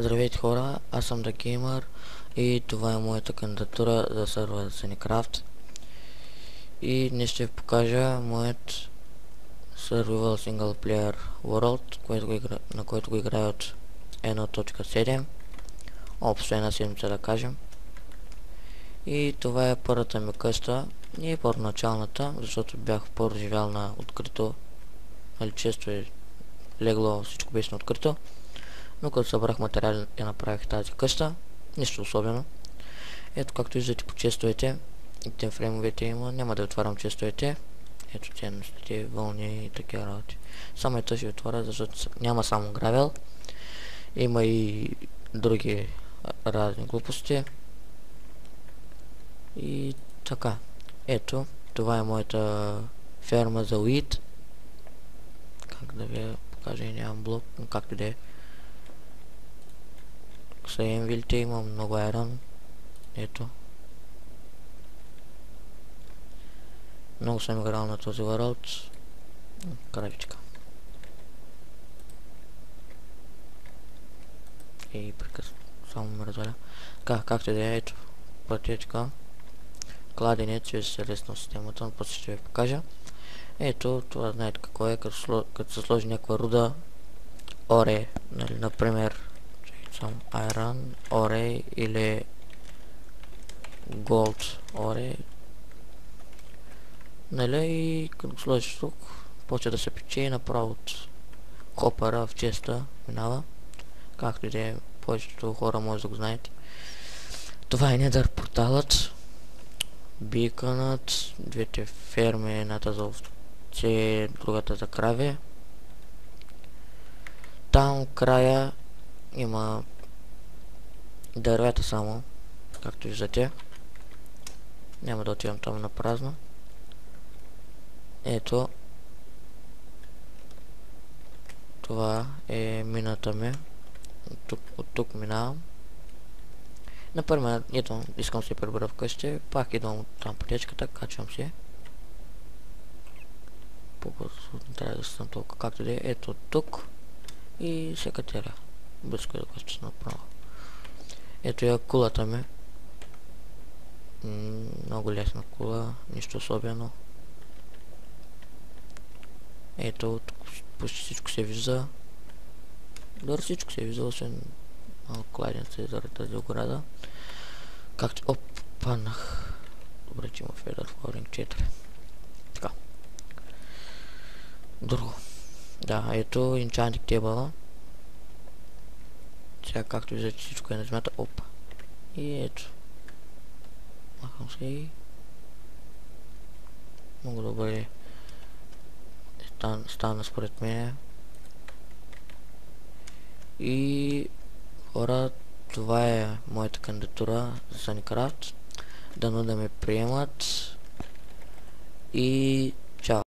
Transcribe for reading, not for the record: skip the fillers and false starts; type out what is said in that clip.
Здравейте хора, аз съм The Gamer и това е моята кандидатура за сервер Cinecraft. И днес ще ви покажа моят Survival Single Player World, на който го играя от 1.7. Общо една седмица да кажем. И това е първата ми къща, не е първоначалната, защото бях по-живял на открито. Нали, често е легло, всичко беше на открито. Но като събрах материали я направих тази къща. Нищо особено. Ето както виждате по честовете и тем фреймовете има. Няма да отварям честовете. Ето ценностите, вълни и такива работи. Само ето ще отворя, защото няма само гравел. Има и други разни глупости. И така. Ето, това е моята ферма за уит. Как да ви покажа, и нямам блок, но както да е. Са енвилите, имам много айрон. Ето. Много съм играл на този world. Кравичка. И прекъсвам. Само ме разваля. Както да е, ето. Пътечка. Кладенец, чрез лесно системата, но после ще ви покажа. Ето, това знаете какво е, като се сложи някаква руда. Оре, нали, например. Iron ore или Gold ore, нали, и като сложиш тук почва да се пече и направо от копъра в честа минава, както и да е, повечето хора може да го знаете. Това е недър порталът, бикънът, двете ферми, едната за овце, другата за крави. Там края има дървета само, както виждате. Няма да отивам там на празно. Ето. Това е мината ми. От тук минавам. Например, ето, искам се прибера вкъщи. Пак идвам от там пътечката, качвам се. По-бързо трябва да съм толкова, както да е. Ето тук. И се катеря. Близко е да кача направо. Ето я кулата ми. Много лесна кула, нищо особено. Ето, почти всичко се вижда. Дори всичко се вижда, освен малко кладенца заради тази ограда. Както... Оп, паднах. Добре, че има Feather Flooring 4. Така. Друго. Да, ето Enchanting Table. Сега както виждате всичко е на земята. Опа. И ето. Махам се и... Много добре стана според мен. И хора, това е моята кандидатура за Cinecraft. Дано да ме приемат. И чао.